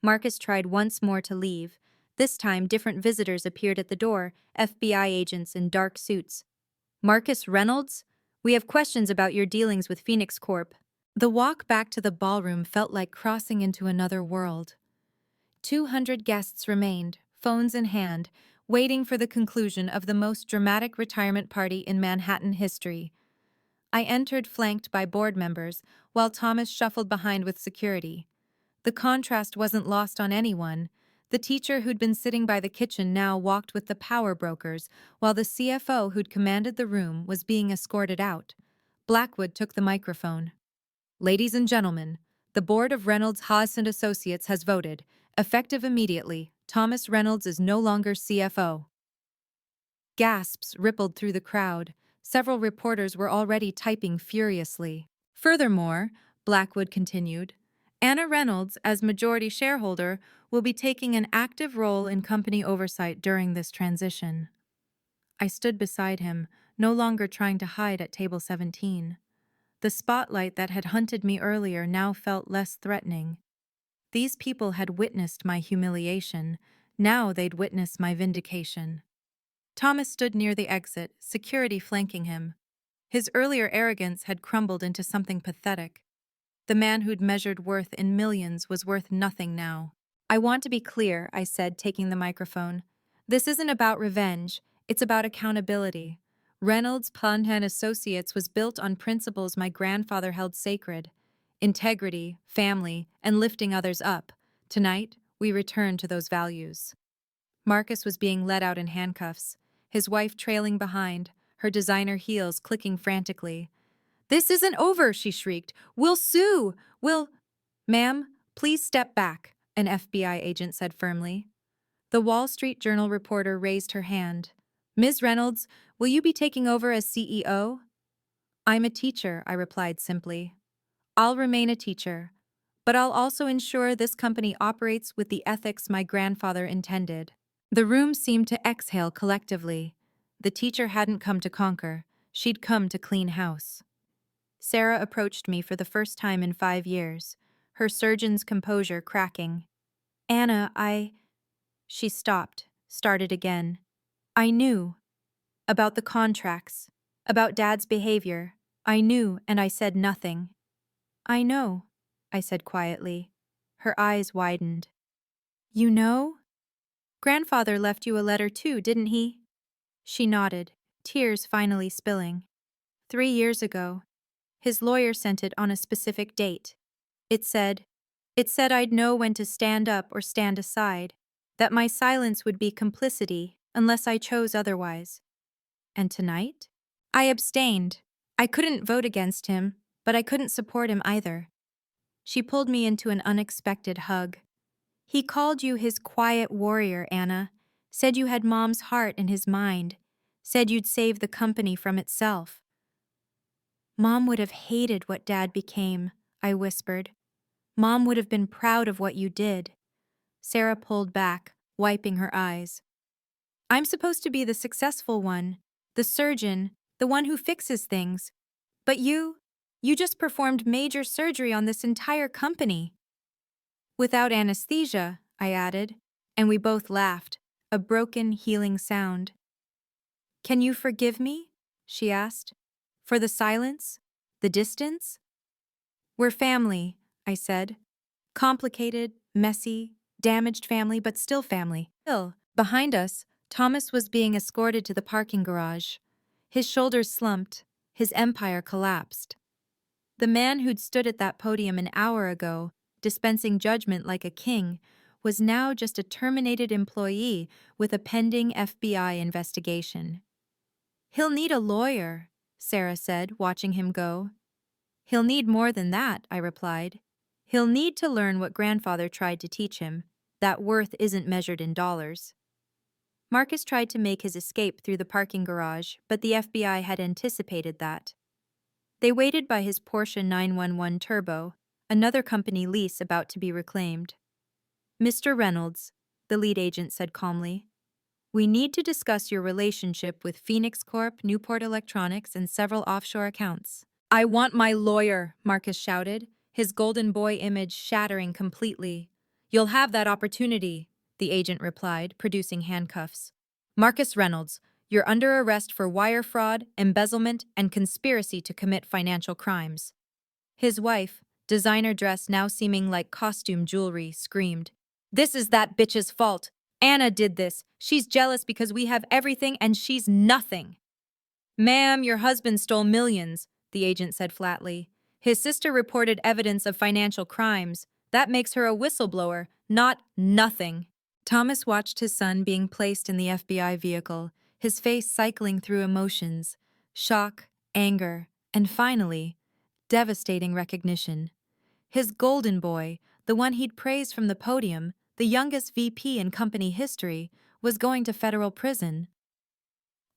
Marcus tried once more to leave. This time, different visitors appeared at the door, FBI agents in dark suits. Marcus Reynolds? We have questions about your dealings with Phoenix Corp. The walk back to the ballroom felt like crossing into another world. 200 guests remained, phones in hand, waiting for the conclusion of the most dramatic retirement party in Manhattan history. I entered flanked by board members, while Thomas shuffled behind with security. The contrast wasn't lost on anyone. The teacher who'd been sitting by the kitchen now walked with the power brokers, while the CFO who'd commanded the room was being escorted out. Blackwood took the microphone. Ladies and gentlemen, the board of Reynolds Haas and Associates has voted. Effective immediately, Thomas Reynolds is no longer CFO. Gasps rippled through the crowd. Several reporters were already typing furiously. Furthermore, Blackwood continued, Anna Reynolds, as majority shareholder, will be taking an active role in company oversight during this transition. I stood beside him, no longer trying to hide at table 17. The spotlight that had hunted me earlier now felt less threatening. These people had witnessed my humiliation. Now they'd witness my vindication. Thomas stood near the exit, security flanking him. His earlier arrogance had crumbled into something pathetic. The man who'd measured worth in millions was worth nothing now. I want to be clear, I said, taking the microphone. This isn't about revenge, it's about accountability. Reynolds Pond and Associates was built on principles my grandfather held sacred. Integrity, family, and lifting others up. Tonight, we return to those values. Marcus was being led out in handcuffs, his wife trailing behind, her designer heels clicking frantically. This isn't over, she shrieked. We'll sue! We'll— Ma'am, please step back, an FBI agent said firmly. The Wall Street Journal reporter raised her hand. Ms. Reynolds, will you be taking over as CEO? I'm a teacher, I replied simply. I'll remain a teacher, but I'll also ensure this company operates with the ethics my grandfather intended. The room seemed to exhale collectively. The teacher hadn't come to conquer, she'd come to clean house. Sarah approached me for the first time in 5 years, her surgeon's composure cracking. Anna, She stopped, started again. I knew. About the contracts, about Dad's behavior. I knew, and I said nothing. I know, I said quietly. Her eyes widened. You know? Grandfather left you a letter too, didn't he? She nodded, tears finally spilling. 3 years ago. His lawyer sent it on a specific date. It said I'd know when to stand up or stand aside, that my silence would be complicity unless I chose otherwise. And tonight? I abstained. I couldn't vote against him, but I couldn't support him either. She pulled me into an unexpected hug. He called you his quiet warrior, Anna, said you had Mom's heart in his mind, said you'd save the company from itself. Mom would have hated what Dad became, I whispered. Mom would have been proud of what you did. Sarah pulled back, wiping her eyes. I'm supposed to be the successful one, the surgeon, the one who fixes things. But you just performed major surgery on this entire company. Without anesthesia, I added, and we both laughed, a broken, healing sound. Can you forgive me? She asked. For the silence? The distance? We're family, I said. Complicated, messy, damaged family, but still family. Still, behind us, Thomas was being escorted to the parking garage. His shoulders slumped, his empire collapsed. The man who'd stood at that podium an hour ago, dispensing judgment like a king, was now just a terminated employee with a pending FBI investigation. He'll need a lawyer, Sarah said, watching him go. He'll need more than that, I replied. He'll need to learn what grandfather tried to teach him, that worth isn't measured in dollars. Marcus tried to make his escape through the parking garage, but the FBI had anticipated that. They waited by his Porsche 911 Turbo, another company lease about to be reclaimed. Mr. Reynolds, the lead agent said calmly, we need to discuss your relationship with Phoenix Corp, Newport Electronics, and several offshore accounts. I want my lawyer, Marcus shouted, his golden boy image shattering completely. You'll have that opportunity, the agent replied, producing handcuffs. Marcus Reynolds, you're under arrest for wire fraud, embezzlement, and conspiracy to commit financial crimes. His wife, designer dress now seeming like costume jewelry, screamed, This is that bitch's fault. Anna did this. She's jealous because we have everything and she's nothing. Ma'am, your husband stole millions, the agent said flatly. His sister reported evidence of financial crimes. That makes her a whistleblower, not nothing. Thomas watched his son being placed in the FBI vehicle, his face cycling through emotions, shock, anger, and finally, devastating recognition. His golden boy, the one he'd praised from the podium, the youngest VP in company history, was going to federal prison.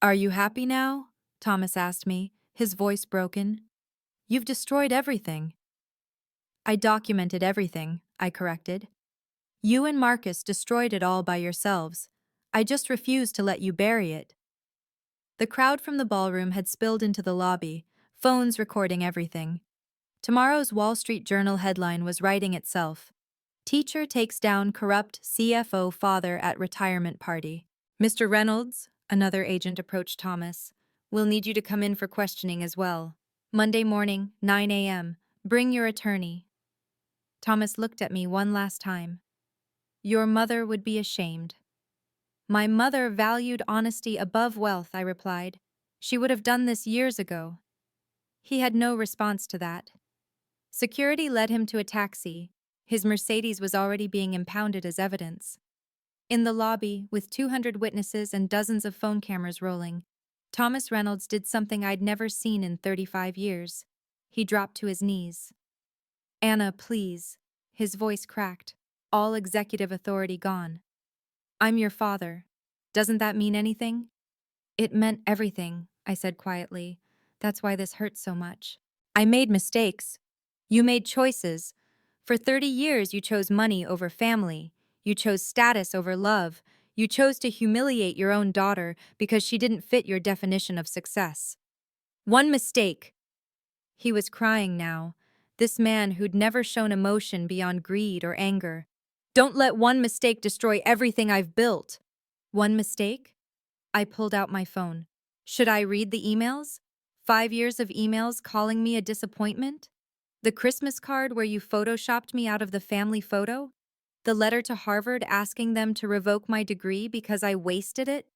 Are you happy now? Thomas asked me, his voice broken. You've destroyed everything. I documented everything, I corrected. You and Marcus destroyed it all by yourselves. I just refused to let you bury it. The crowd from the ballroom had spilled into the lobby, phones recording everything. Tomorrow's Wall Street Journal headline was writing itself. Teacher takes down corrupt CFO father at retirement party. Mr. Reynolds, another agent approached Thomas. We'll need you to come in for questioning as well. Monday morning, 9 a.m. Bring your attorney. Thomas looked at me one last time. Your mother would be ashamed. My mother valued honesty above wealth, I replied. She would have done this years ago. He had no response to that. Security led him to a taxi. His Mercedes was already being impounded as evidence. In the lobby, with 200 witnesses and dozens of phone cameras rolling, Thomas Reynolds did something I'd never seen in 35 years. He dropped to his knees. Anna, please. His voice cracked, all executive authority gone. I'm your father. Doesn't that mean anything? It meant everything, I said quietly. That's why this hurts so much. I made mistakes. You made choices. For 30 years, you chose money over family. You chose status over love. You chose to humiliate your own daughter because she didn't fit your definition of success. One mistake. He was crying now, this man who'd never shown emotion beyond greed or anger. Don't let one mistake destroy everything I've built. One mistake? I pulled out my phone. Should I read the emails? 5 years of emails calling me a disappointment? The Christmas card where you photoshopped me out of the family photo? The letter to Harvard asking them to revoke my degree because I wasted it?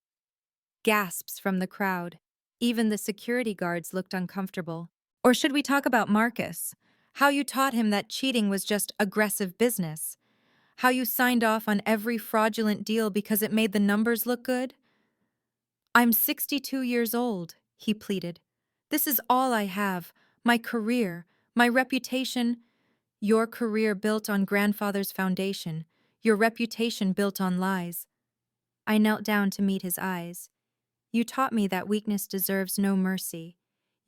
Gasps from the crowd. Even the security guards looked uncomfortable. Or should we talk about Marcus? How you taught him that cheating was just aggressive business? How you signed off on every fraudulent deal because it made the numbers look good? I'm 62 years old, he pleaded. This is all I have, my career, my reputation. Your career built on grandfather's foundation, your reputation built on lies. I knelt down to meet his eyes. You taught me that weakness deserves no mercy.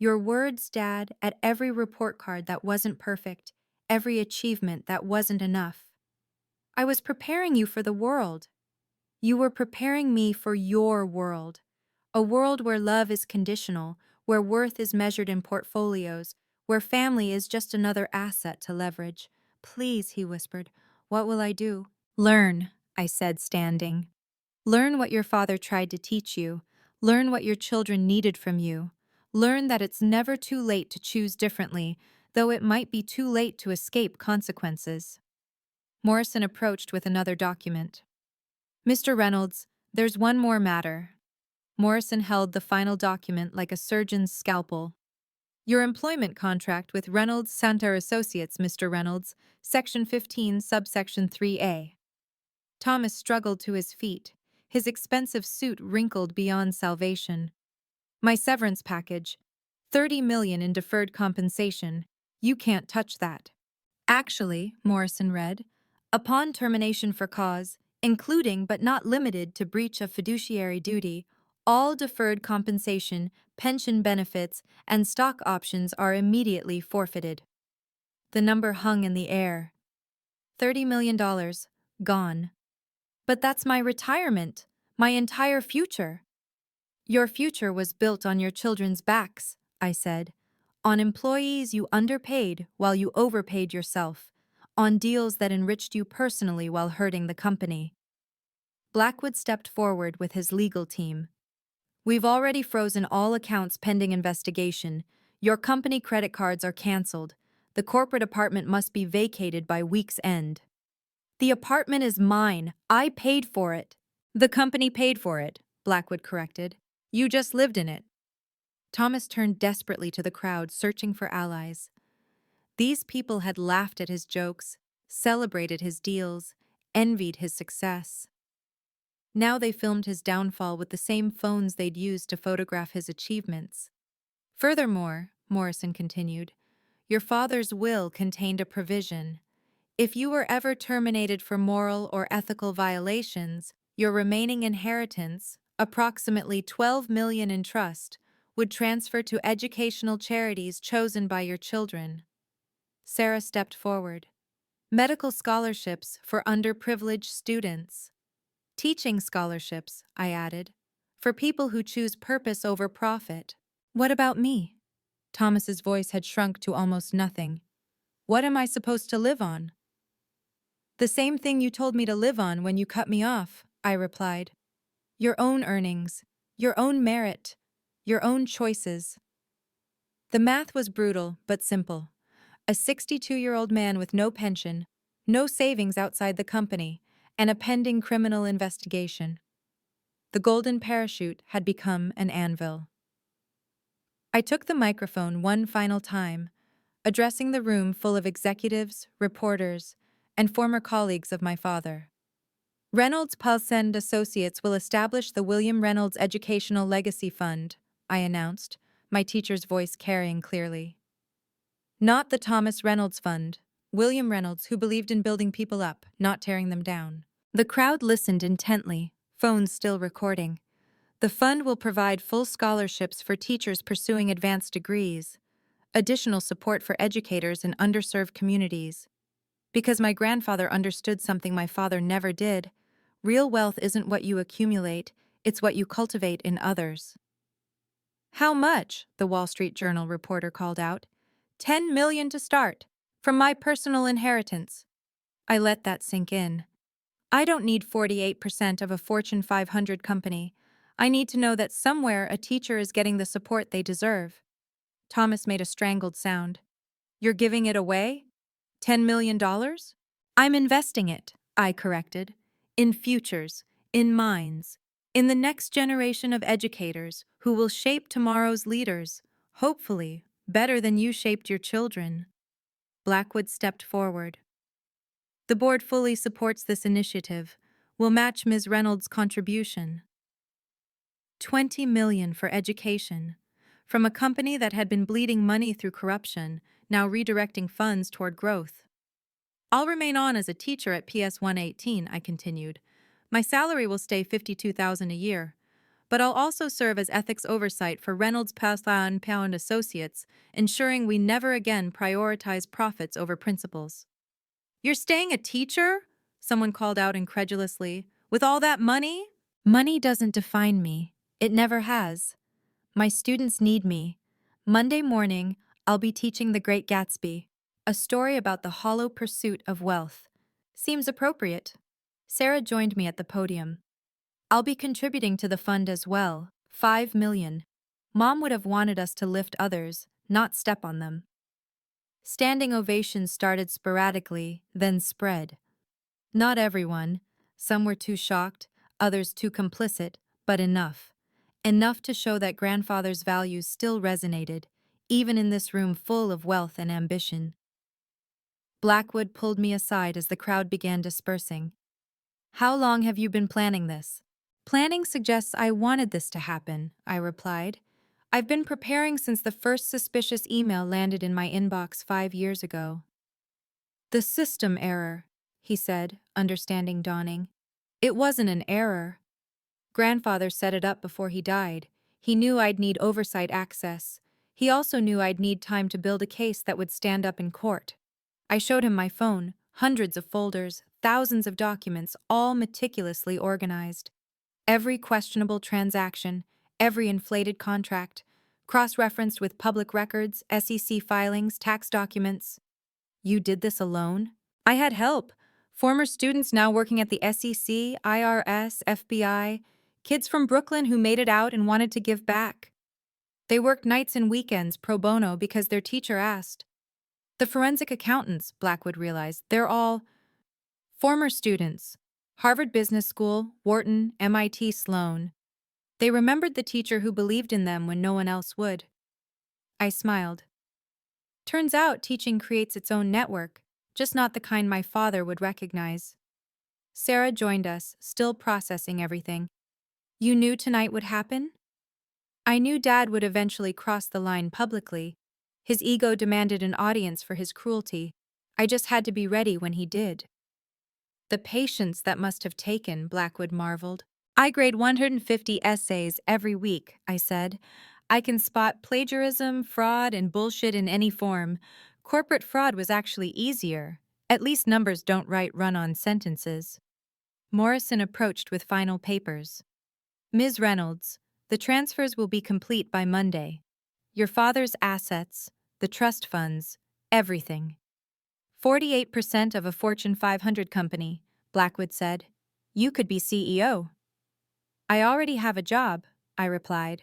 Your words, Dad, at every report card that wasn't perfect, every achievement that wasn't enough. I was preparing you for the world. You were preparing me for your world, a world where love is conditional, where worth is measured in portfolios, where family is just another asset to leverage. Please, he whispered, what will I do? Learn, I said, standing. Learn what your father tried to teach you. Learn what your children needed from you. Learn that it's never too late to choose differently, though it might be too late to escape consequences. Morrison approached with another document. Mr. Reynolds, there's one more matter. Morrison held the final document like a surgeon's scalpel. Your employment contract with Reynolds Santer Associates, Mr. Reynolds, Section 15, subsection 3A. Thomas struggled to his feet, his expensive suit wrinkled beyond salvation. My severance package, $30 million in deferred compensation. You can't touch that. Actually, Morrison read, upon termination for cause, including but not limited to breach of fiduciary duty, all deferred compensation, pension benefits, and stock options are immediately forfeited. The number hung in the air. $30 million, gone. But that's my retirement, my entire future. Your future was built on your children's backs, I said. On employees you underpaid while you overpaid yourself. On deals that enriched you personally while hurting the company. Blackwood stepped forward with his legal team. We've already frozen all accounts pending investigation. Your company credit cards are canceled. The corporate apartment must be vacated by week's end. The apartment is mine. I paid for it. The company paid for it, Blackwood corrected. You just lived in it. Thomas turned desperately to the crowd, searching for allies. These people had laughed at his jokes, celebrated his deals, envied his success. Now they filmed his downfall with the same phones they'd used to photograph his achievements. Furthermore, Morrison continued, your father's will contained a provision. If you were ever terminated for moral or ethical violations, your remaining inheritance, approximately $12 million in trust, would transfer to educational charities chosen by your children. Sarah stepped forward. Medical scholarships for underprivileged students. Teaching scholarships, I added, for people who choose purpose over profit. What about me? Thomas's voice had shrunk to almost nothing. What am I supposed to live on? The same thing you told me to live on when you cut me off, I replied. Your own earnings, your own merit, your own choices. The math was brutal but simple. A 62-year-old man with no pension, no savings outside the company, and a pending criminal investigation. The golden parachute had become an anvil. I took the microphone one final time, addressing the room full of executives, reporters, and former colleagues of my father. Reynolds Paulsen Associates will establish the William Reynolds Educational Legacy Fund, I announced, my teacher's voice carrying clearly. Not the Thomas Reynolds Fund, William Reynolds, who believed in building people up, not tearing them down. The crowd listened intently, phones still recording. The fund will provide full scholarships for teachers pursuing advanced degrees, additional support for educators in underserved communities. Because my grandfather understood something my father never did, real wealth isn't what you accumulate, it's what you cultivate in others. How much? The Wall Street Journal reporter called out. $10 million to start, from my personal inheritance. I let that sink in. I don't need 48% of a Fortune 500 company. I need to know that somewhere a teacher is getting the support they deserve. Thomas made a strangled sound. You're giving it away? $10 million? I'm investing it, I corrected. In futures, in minds, in the next generation of educators who will shape tomorrow's leaders, hopefully, better than you shaped your children. Blackwood stepped forward. The board fully supports this initiative. We'll match Ms. Reynolds' contribution. $20 million for education. From a company that had been bleeding money through corruption, now redirecting funds toward growth. I'll remain on as a teacher at PS 118, I continued. My salary will stay $52,000 a year. But I'll also serve as ethics oversight for Reynolds Pound Associates, ensuring we never again prioritize profits over principles. You're staying a teacher? Someone called out incredulously. With all that money? Money doesn't define me. It never has. My students need me. Monday morning, I'll be teaching The Great Gatsby, a story about the hollow pursuit of wealth. Seems appropriate. Sarah joined me at the podium. I'll be contributing to the fund as well, 5 million. Mom would have wanted us to lift others, not step on them. Standing ovations started sporadically, then spread. Not everyone. Some were too shocked, others too complicit, but enough. Enough to show that grandfather's values still resonated, even in this room full of wealth and ambition. Blackwood pulled me aside as the crowd began dispersing. How long have you been planning this? Planning suggests I wanted this to happen, I replied. I've been preparing since the first suspicious email landed in my inbox 5 years ago. The system error, he said, understanding dawning. It wasn't an error. Grandfather set it up before he died. He knew I'd need oversight access. He also knew I'd need time to build a case that would stand up in court. I showed him my phone, hundreds of folders, thousands of documents, all meticulously organized. Every questionable transaction, every inflated contract, cross-referenced with public records, SEC filings, tax documents. You did this alone? I had help. Former students now working at the SEC, IRS, FBI, kids from Brooklyn who made it out and wanted to give back. They worked nights and weekends pro bono because their teacher asked. The forensic accountants, Blackwood realized, they're all former students. Harvard Business School, Wharton, MIT, Sloan. They remembered the teacher who believed in them when no one else would. I smiled. Turns out teaching creates its own network, just not the kind my father would recognize. Sarah joined us, still processing everything. You knew tonight would happen? I knew Dad would eventually cross the line publicly. His ego demanded an audience for his cruelty. I just had to be ready when he did. The patience that must have taken, Blackwood marveled. I grade 150 essays every week, I said. I can spot plagiarism, fraud, and bullshit in any form. Corporate fraud was actually easier. At least numbers don't write run-on sentences. Morrison approached with final papers. Ms. Reynolds, the transfers will be complete by Monday. Your father's assets, the trust funds, everything. 48% of a Fortune 500 company, Blackwood said. You could be CEO. I already have a job, I replied.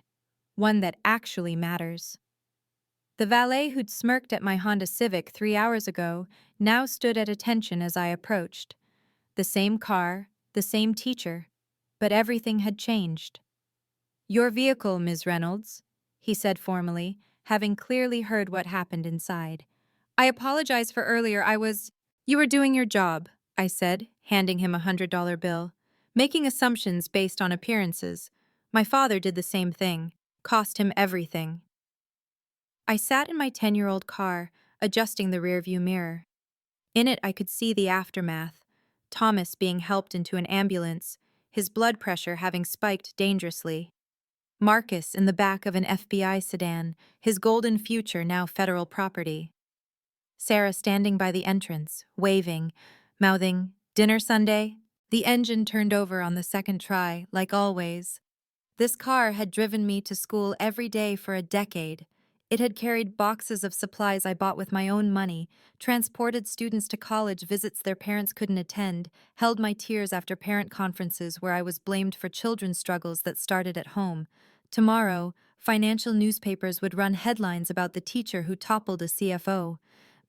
One that actually matters. The valet who'd smirked at my Honda Civic 3 hours ago now stood at attention as I approached. The same car, the same teacher, but everything had changed. Your vehicle, Ms. Reynolds, he said formally, having clearly heard what happened inside. I apologize for earlier, You were doing your job, I said, handing him $100 bill, making assumptions based on appearances. My father did the same thing, cost him everything. I sat in my 10-year-old car, adjusting the rearview mirror. In it I could see the aftermath. Thomas being helped into an ambulance, his blood pressure having spiked dangerously. Marcus in the back of an FBI sedan, his golden future now federal property. Sarah standing by the entrance, waving, mouthing, "Dinner Sunday?" The engine turned over on the second try, like always. This car had driven me to school every day for a decade. It had carried boxes of supplies I bought with my own money, transported students to college visits their parents couldn't attend, held my tears after parent conferences where I was blamed for children's struggles that started at home. Tomorrow, financial newspapers would run headlines about the teacher who toppled a CFO.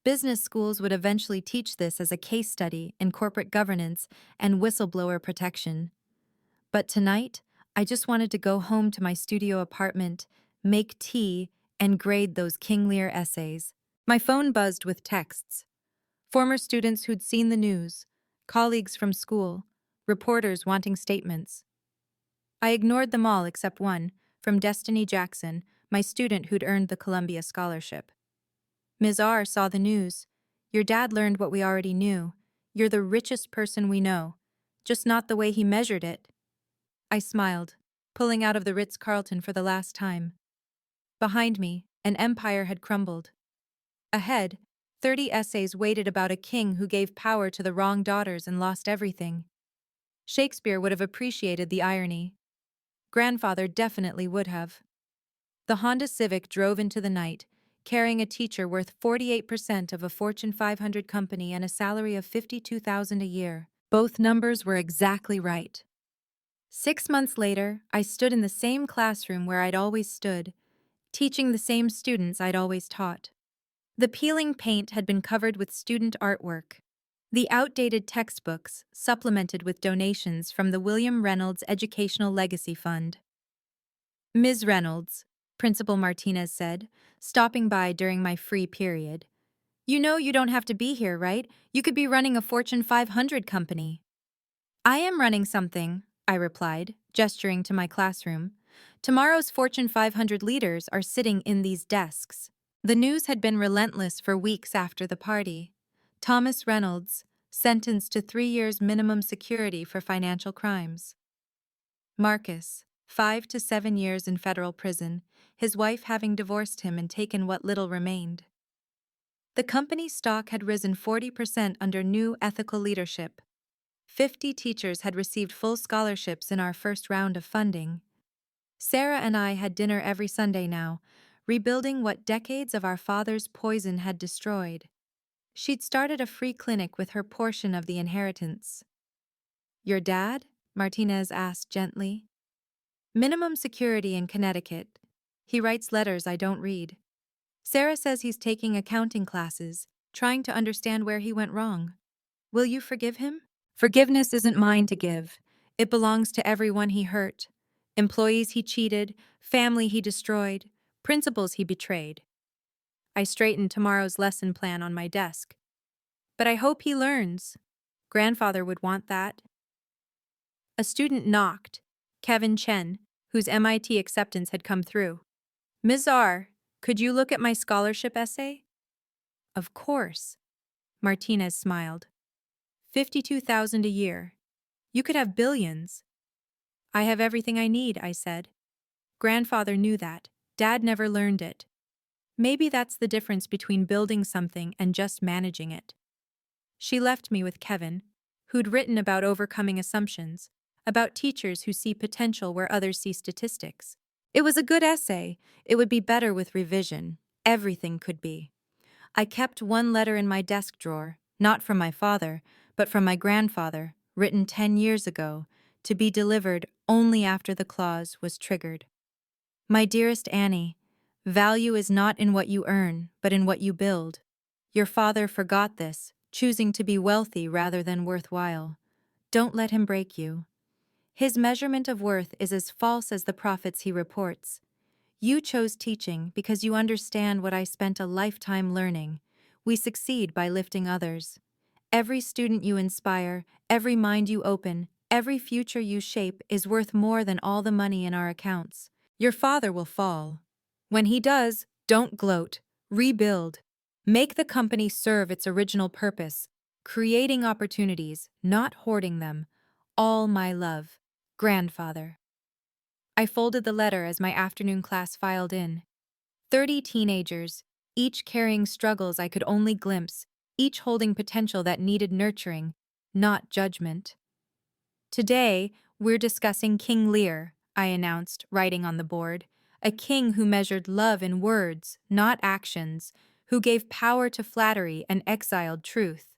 Business schools would eventually teach this as a case study in corporate governance and whistleblower protection. But tonight, I just wanted to go home to my studio apartment, make tea, and grade those King Lear essays. My phone buzzed with texts. Former students who'd seen the news, colleagues from school, reporters wanting statements. I ignored them all except one, from Destiny Jackson, my student who'd earned the Columbia Scholarship. Ms. R. saw the news. Your dad learned what we already knew. You're the richest person we know. Just not the way he measured it. I smiled, pulling out of the Ritz-Carlton for the last time. Behind me, an empire had crumbled. Ahead, 30 essays waited about a king who gave power to the wrong daughters and lost everything. Shakespeare would have appreciated the irony. Grandfather definitely would have. The Honda Civic drove into the night, carrying a teacher worth 48% of a Fortune 500 company and a salary of $52,000 a year. Both numbers were exactly right. 6 months later, I stood in the same classroom where I'd always stood, teaching the same students I'd always taught. The peeling paint had been covered with student artwork. The outdated textbooks supplemented with donations from the William Reynolds Educational Legacy Fund. "Ms. Reynolds," Principal Martinez said, stopping by during my free period. "You know you don't have to be here, right? You could be running a Fortune 500 company." "I am running something," I replied, gesturing to my classroom. "Tomorrow's Fortune 500 leaders are sitting in these desks." The news had been relentless for weeks after the party. Thomas Reynolds, sentenced to 3 years minimum security for financial crimes. Marcus, 5 to 7 years in federal prison, his wife having divorced him and taken what little remained. The company's stock had risen 40% under new ethical leadership. 50 teachers had received full scholarships in our first round of funding. Sarah and I had dinner every Sunday now, rebuilding what decades of our father's poison had destroyed. She'd started a free clinic with her portion of the inheritance. "Your dad?" Martinez asked gently. "Minimum security in Connecticut. He writes letters I don't read. Sarah says he's taking accounting classes, trying to understand where he went wrong. Will you forgive him?" "Forgiveness isn't mine to give. It belongs to everyone he hurt. Employees he cheated, family he destroyed, principles he betrayed." I straightened tomorrow's lesson plan on my desk. "But I hope he learns. Grandfather would want that." A student knocked, Kevin Chen, whose MIT acceptance had come through. "Ms. R, could you look at my scholarship essay?" "Of course." Martinez smiled. 52,000 a year. You could have billions." "I have everything I need," I said. Grandfather knew that. Dad never learned it. Maybe that's the difference between building something and just managing it. She left me with Kevin, who'd written about overcoming assumptions, about teachers who see potential where others see statistics. It was a good essay. It would be better with revision. Everything could be. I kept one letter in my desk drawer, not from my father, but from my grandfather, written 10 years ago, to be delivered only after the clause was triggered. "My dearest Annie, value is not in what you earn, but in what you build. Your father forgot this, choosing to be wealthy rather than worthwhile. Don't let him break you. His measurement of worth is as false as the profits he reports. You chose teaching because you understand what I spent a lifetime learning. We succeed by lifting others. Every student you inspire, every mind you open, every future you shape is worth more than all the money in our accounts. Your father will fall. When he does, don't gloat. Rebuild. Make the company serve its original purpose, creating opportunities, not hoarding them. All my love. Grandfather." I folded the letter as my afternoon class filed in. 30 teenagers, each carrying struggles I could only glimpse, each holding potential that needed nurturing, not judgment. "Today, we're discussing King Lear," I announced, writing on the board. "A king who measured love in words, not actions, who gave power to flattery and exiled truth."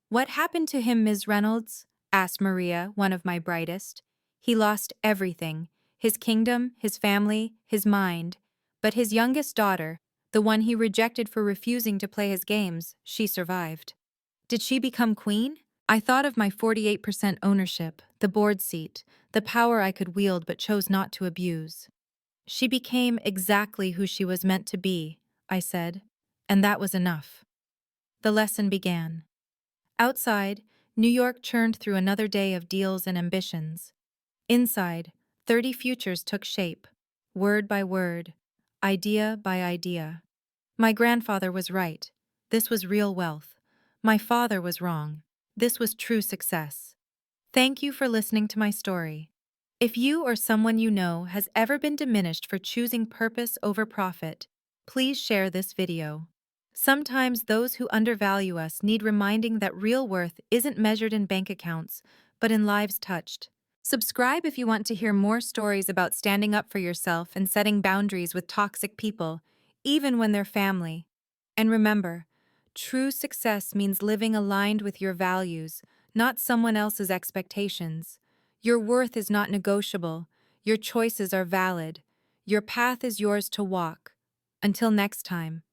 "What happened to him, Ms. Reynolds?" asked Maria, one of my brightest. "He lost everything, his kingdom, his family, his mind. But his youngest daughter, the one he rejected for refusing to play his games, she survived." "Did she become queen?" I thought of my 48% ownership, the board seat, the power I could wield but chose not to abuse. "She became exactly who she was meant to be," I said, and that was enough. The lesson began. Outside, New York churned through another day of deals and ambitions. Inside, 30 futures took shape, word by word, idea by idea. My grandfather was right. This was real wealth. My father was wrong. This was true success. Thank you for listening to my story. If you or someone you know has ever been diminished for choosing purpose over profit, please share this video. Sometimes those who undervalue us need reminding that real worth isn't measured in bank accounts, but in lives touched. Subscribe if you want to hear more stories about standing up for yourself and setting boundaries with toxic people, even when they're family. And remember, true success means living aligned with your values, not someone else's expectations. Your worth is not negotiable. Your choices are valid. Your path is yours to walk. Until next time.